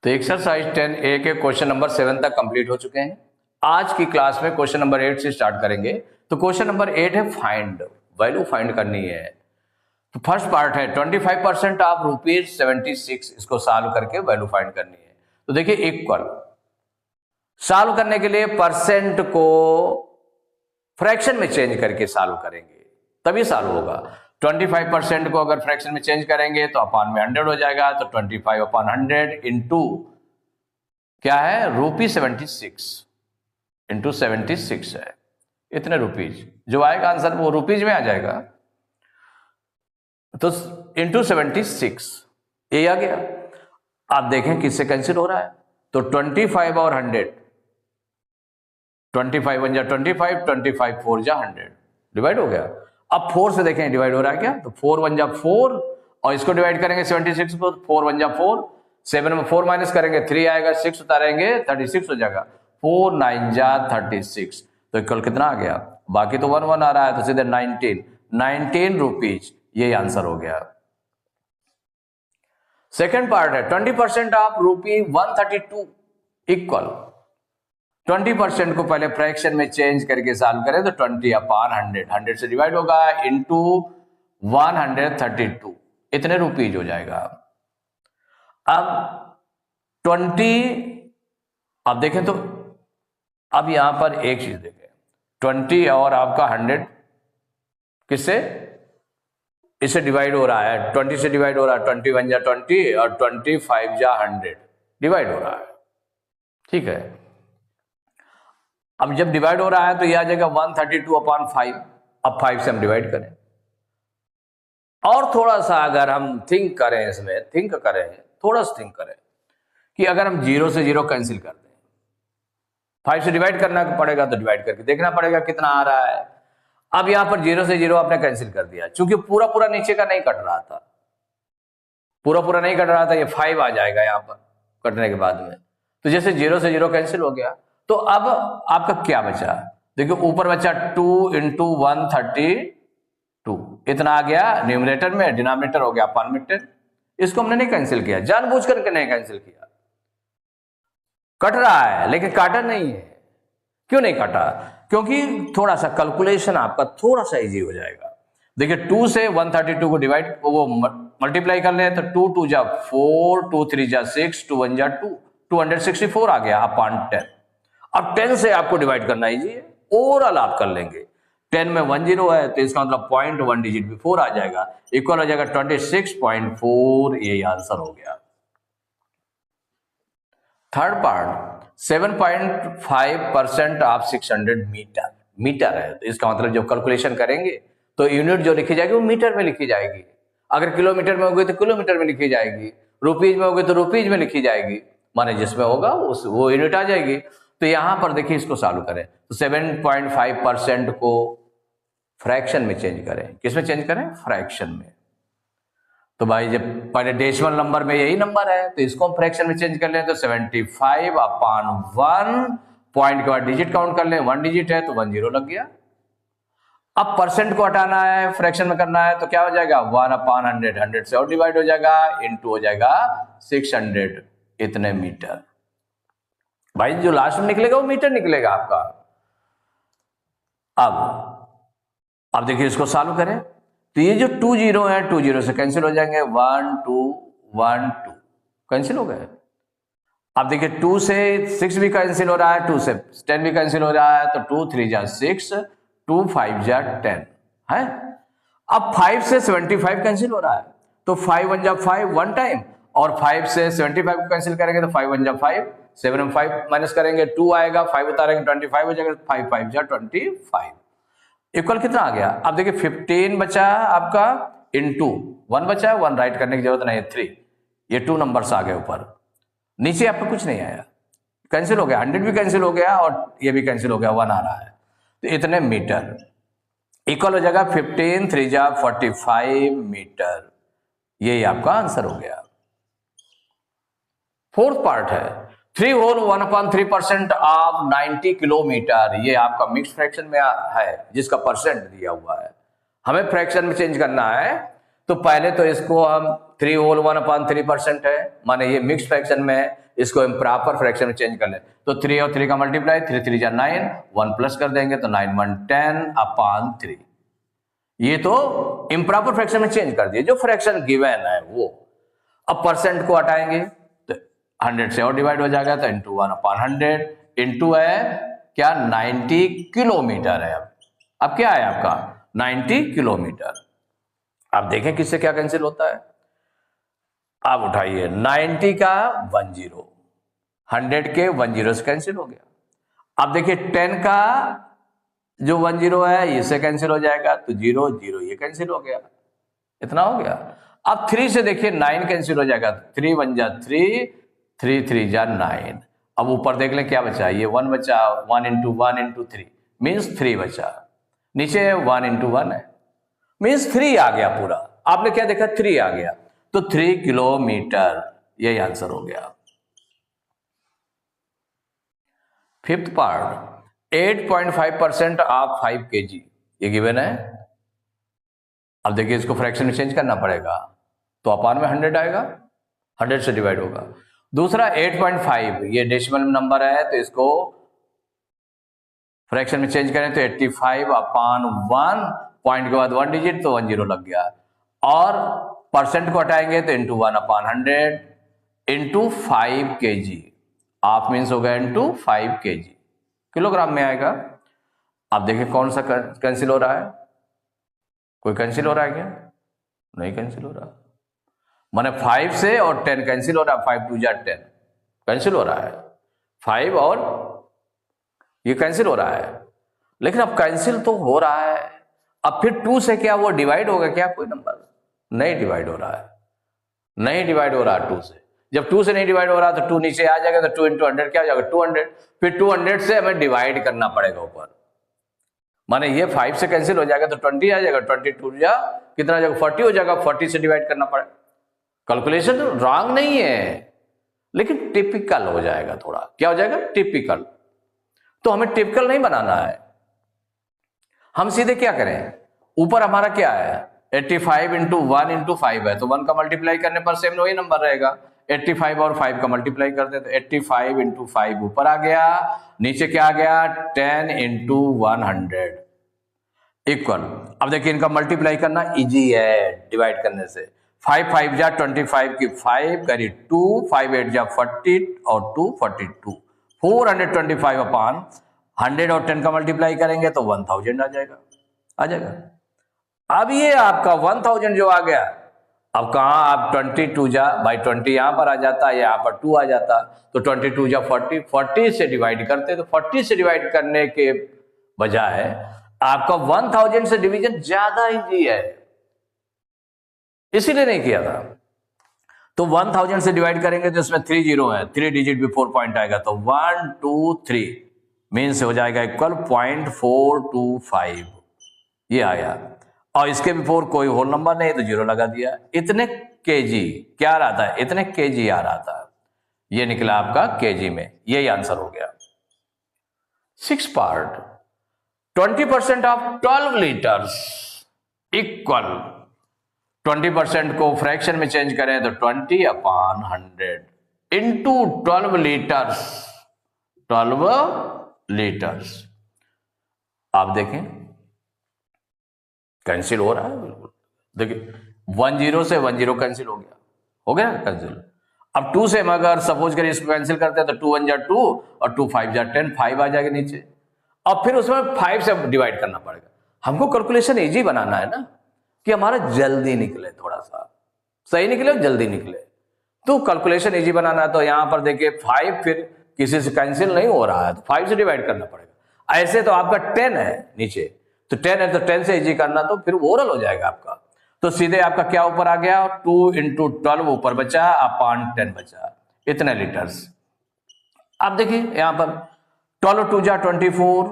तो exercise 10A के question number 7 तक कंप्लीट हो चुके हैं। आज की क्लास में क्वेश्चन नंबर 8 से स्टार्ट करेंगे। तो क्वेश्चन नंबर 8 है फाइंड, वैल्यू फाइंड करनी है। तो फर्स्ट पार्ट है 25% ऑफ ₹76, इसको सॉल्व करके वैल्यू फाइंड करनी है। तो देखिए इक्वल सॉल्व करने के लिए परसेंट को फ्रैक्शन में चेंज करके सॉल्व करेंगे तभी सॉल्व होगा। 25% को अगर फ्रैक्शन में चेंज करेंगे तो अपॉन में 100 हो जाएगा। तो 25 अपॉन 100 इंटू क्या है ₹76 इंटू 76 है, इतने रुपीज जो आएगा आंसर वो रुपीज में आ जाएगा। तो इंटू 76 ये आ गया। आप देखें किससे कैंसिल हो रहा है। तो 25 और 100, 25 1 जा 25, 25 4 जा 100 डिवाइड हो गया। अब 4 से देखें डिवाइड हो रहा है क्या। तो 4 1 जा 4 और इसको डिवाइड करेंगे 76 को। 4 1 जा 4, 7 में 4 माइनस करेंगे 3 आएगा, 6 उतारेंगे 36 हो जाएगा। 4 9 जा 36, तो इक्वल कितना आ गया। बाकी तो 1 1 आ रहा है तो सीधे 19 रुपीज, ये आंसर हो गया। सेकेंड पार्ट है 20% ऑफ ₹132 इक्वल 20% को पहले फ्रैक्शन में चेंज करके सॉल्व करें तो 20 अपॉन 100 से डिवाइड होगा इंटू 132, इतने रुपीज हो जाएगा। अब 20 अब देखें तो अब यहां पर एक चीज देखें, 20 और आपका 100 किससे इससे डिवाइड हो रहा है, 20 से डिवाइड हो रहा है। 20 1 जा 20 और 25 जा 100 डिवाइड हो रहा है, ठीक है। अब जब डिवाइड हो रहा है तो यह आ जाएगा 132 अपॉन 5। अब 5 से हम डिवाइड करें और थोड़ा सा अगर हम थिंक करें, इसमें थिंक करें, थोड़ा सा थिंक करें कि अगर हम 0 से 0 कैंसिल कर दें, 5 से डिवाइड करना पड़ेगा तो डिवाइड करके देखना पड़ेगा कितना आ रहा है। अब यहां पर 0 से 0 आपने कैंसिल कर दिया, चूंकि पूरा पूरा नीचे का नहीं कट रहा था, पूरा पूरा नहीं कट रहा था, ये 5 आ जाएगा यहां पर कटने के बाद में। तो जैसे 0 से 0 कैंसिल हो गया तो अब आपका क्या बचा, देखिए ऊपर बचा 2 इंटू 132, इतना आ गया न्यूमरेटर में, डिनोमिनेटर हो गया अपॉन में 10। इसको हमने नहीं कैंसिल किया, जानबूझ करके नहीं कैंसिल किया। कट रहा है लेकिन काटा नहीं है। क्यों नहीं काटा, क्योंकि थोड़ा सा कैलकुलेशन आपका थोड़ा सा इजी हो जाएगा। देखिए 2 से 132 को डिवाइड वो मल्टीप्लाई कर ले तो 2 2 जा 4, 2 3 जा 6, 2 1 जा 2, 264 आ गया अपॉन 10। अब 10 से आपको डिवाइड करना इजी है, ओवरऑल आप कर लेंगे। 10 में 1 0 है तो इसका मतलब 0.1 डिजिट बिफोर आ जाएगा, इक्वल हो जाएगा 26.4, ये आंसर हो गया। Third part 7.5% of 600 metre, metre है तो इसका मतलब जब कैलकुलेशन करेंगे तो यूनिट जो लिखी जाएगी वो मीटर में लिखी जाएगी। अगर किलोमीटर में होगी तो किलोमीटर में लिखी जाएगी, रुपीज में होगी तो रुपीज में लिखी जाएगी, माने जिसमें होगा वो यूनिट आ जाएगी। तो यहां पर देखिए इसको सॉल्व करें तो 7.5% को फ्रैक्शन में चेंज करें। किसमें चेंज करें, फ्रैक्शन में। तो भाई जब पहले डेसिमल नंबर में यही नंबर है तो इसको हम फ्रैक्शन में चेंज कर लें तो 75 अपॉन 1, पॉइंट के बाद डिजिट काउंट कर लें, 1 डिजिट है तो 1 0 लग गया। अब परसेंट को हटाना है, फ्रैक्शन में करना है तो क्या हो जाएगा 1 अपॉन 100, 100 से और डिवाइड हो जाएगा इंटू हो जाएगा 600, इतने मीटर। भाई जो लास्ट में निकलेगा वो मीटर निकलेगा आपका। अब देखिए इसको सॉल्व करें तो ये जो 2 0 है 2 0 से कैंसिल हो जाएंगे, 1 2 1 2 कैंसिल हो गए। अब देखिए 2 से 6 भी कैंसिल हो रहा है, 2 से 10 भी कैंसिल हो रहा है तो 2 3 जा 6, 2 5 जा 10 है। अब 5 से 75 कैंसिल हो रहा है तो 5 1 जा 5 वन टाइम, और 5 से 75 को कैंसिल करेंगे तो 5 1 जा 5, 7 में 5 माइनस करेंगे 2 आएगा, 5 उतारेंगे 25 हो जाएगा, 5 5 जा 25, इक्वल कितना आ गया। अब देखिए 15 बचा आपका इंटू 1 बचा, 1 राइट करने की जरूरत नहीं है, 3, ये 2 नंबर्स आ गए ऊपर, नीचे आपको कुछ नहीं आया, कैंसिल हो गया। 100 भी कैंसिल हो गया और ये भी कैंसिल हो गया, 1 आ रहा है तो इतने मीटर, इक्वल हो जाएगा 15 3 जा 45 मीटर, यही आपका आंसर हो गया। फोर्थ पार्ट है 3 होल 1/3% ऑफ 90 किलोमीटर, ये आपका मिक्स फ्रैक्शन में है जिसका परसेंट दिया हुआ है। हमें फ्रैक्शन में चेंज करना है तो पहले तो इसको हम 3 होल 1/3% है, माने ये मिक्स फ्रैक्शन में है, इसको इम्प्रॉपर फ्रैक्शन में चेंज कर ले तो 3 और 3 का मल्टीप्लाई 3 3 जा 9, 1 प्लस कर देंगे तो 9 1 10/3। ये तो इम्प्रॉपर फ्रैक्शन में चेंज कर दिए, जो फ्रैक्शन गिवन है वो। अब परसेंट को हटाएंगे तो 100 से और डिवाइड हो जाएगा तो इंटू 1/100 इंटू है क्या 90 किलोमीटर है। अब क्या है आपका 90 किलोमीटर। आप देखें किससे क्या कैंसिल होता है। आप उठाइए 90 का 10, 100 के 10 से कैंसिल हो गया। अब देखिए 10 का जो 10 है इससे कैंसिल हो जाएगा तो 0 0 ये कैंसिल हो गया, इतना हो गया। अब 3 से देखिए 9 कैंसिल हो जाएगा, 3 1 जा 3, 3 3 जा 9। अब ऊपर देख लें क्या बचा, ये 1 बचा, 1 इंटू 1 इंटू 3 मीन्स 3 बचा, नीचे 1 इंटू 1 है मीन्स 3 आ गया पूरा। आपने क्या देखा 3 आ गया तो 3 किलोमीटर, यही आंसर हो गया। फिफ्थ पार्ट 8.5% ऑफ 5 kg ये गिवन है। अब देखिए इसको फ्रैक्शन में चेंज करना पड़ेगा तो अपान में 100 आएगा, 100 से डिवाइड होगा। दूसरा 8.5 ये डेसिमल नंबर है तो इसको फ्रैक्शन में चेंज करें तो 85/1, पॉइंट के बाद 1 डिजिट तो 10 लग गया। और परसेंट को हटाएंगे तो into 1/100 into 5 kg, of means हो गया इंटू 5 kg, किलोग्राम में आएगा। अब देखिए कौन सा कैंसिल हो रहा है, कोई कैंसिल हो रहा है क्या, नहीं कैंसिल हो रहा। माने 5 से और 10 कैंसिल हो रहा है, 5 2 जा 10 कैंसिल हो रहा है, 5 और ये कैंसिल हो रहा है। लेकिन अब कैंसिल तो हो रहा है, अब फिर 2 से क्या वो डिवाइड होगा क्या, कोई नंबर नहीं डिवाइड हो रहा है, नहीं डिवाइड हो रहा है 2 से। जब 2 से नहीं डिवाइड हो रहा तो 2 नीचे आ जाएगा तो 2 इंटू 100 क्या हो जाएगा 200, फिर 200 से हमें डिवाइड करना पड़ेगा ऊपर। माने ये 5 से कैंसिल हो जाएगा तो 20 आ जाएगा, 22 जा कितना आ जाएगा 40 हो जाएगा, 40 से डिवाइड करना पड़ेगा। कैलकुलेशन रॉन्ग नहीं है लेकिन टिपिकल हो जाएगा, थोड़ा क्या हो जाएगा टिपिकल। तो हमें टिपिकल नहीं बनाना है, हम सीधे क्या करें, ऊपर हमारा क्या है 85 इंटू 1 इंटू 5 है तो 1 का मल्टीप्लाई करने पर सेम वही नंबर रहेगा। 85 और 5 का मल्टीप्लाई करते तो 85 इंटू 5 ऊपर आ गया, नीचे क्या आ गया 10 इंटू 100 इक्वल। अब देखिए इनका मल्टीप्लाई करना इजी है डिवाइड करने से। 5 5 जा 25 की 5 करी 2, 5 8 जा 40 और 2 42, 425 अपान 100 और 10 का मल्टीप्लाई करेंगे तो 1000 आ जाएगा। अब ये आपका 1000 जो आ गया, अब कहां आप 22 जा बाई 20 यहां पर आ जाता, यहां पर 2 आ जाता तो 22 जा 40, 40 से डिवाइड करते तो 40 से डिवाइड करने के बजाय आपका 1000 से डिवीजन ज्यादा इजी है, इसीलिए नहीं किया था। तो 1000 से डिवाइड करेंगे तो इसमें 3 जीरो है, 3 डिजिट भी 4 पॉइंट आएगा तो 1 2 3 मीन्स हो जाएगा इक्वल 0.425 ये आया। और इसके बिफोर कोई होल नंबर नहीं तो 0 लगा दिया। इतने केजी क्या आ रहा था, इतने केजी आ रहा था, ये निकला आपका केजी में, यही आंसर हो गया। 6 पार्ट 20% ऑफ 12 लीटर्स इक्वल 20% को फ्रैक्शन में चेंज करें तो 20/100 इंटू 12 लीटर्स, 12 लीटर्स। आप देखें कैंसिल हो रहा है बिल्कुल, देखिए 10 से 10 कैंसिल हो गया कैंसिल। अब 2 से हम अगर सपोज करें इसको कैंसिल करते हैं तो 2 1 जा 2 और 2 5 जा 10, 5 आ जाएगा नीचे। अब फिर उसमें 5 से डिवाइड करना पड़ेगा। हमको कैलकुलेशन इजी बनाना है ना कि हमारा जल्दी निकले, थोड़ा सा सही निकले जल्दी निकले, तो कैलकुलेशन इजी बनाना है। तो यहां पर देखिए 5 फिर किसी से कैंसिल नहीं हो रहा है तो 5 से डिवाइड करना पड़ेगा। ऐसे तो आपका 10 है नीचे तो 10 है तो 10 से इजी करना तो फिर ओवरऑल हो जाएगा आपका। तो सीधे आपका क्या ऊपर आ गया 2 इंटू 12 ऊपर बचा अपान 10 बचा, इतने लीटर्स। अब देखिए यहां पर 12 2 जा 24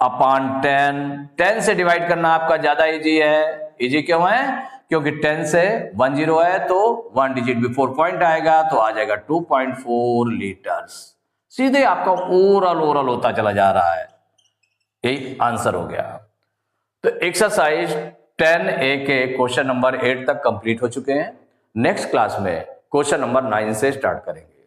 अपान 10, 10 से डिवाइड करना आपका ज्यादा इजी है। इजी क्यों है, क्योंकि 10 से 10 है तो 1 डिजिट भी 4 पॉइंट आएगा तो आ जाएगा 2.4 लीटर्स। सीधे आपका ओवरऑल होता चला जा रहा है, यही आंसर हो गया। तो एक्सरसाइज 10A के क्वेश्चन नंबर 8 तक कंप्लीट हो चुके हैं। नेक्स्ट क्लास में क्वेश्चन नंबर 9 से स्टार्ट करेंगे।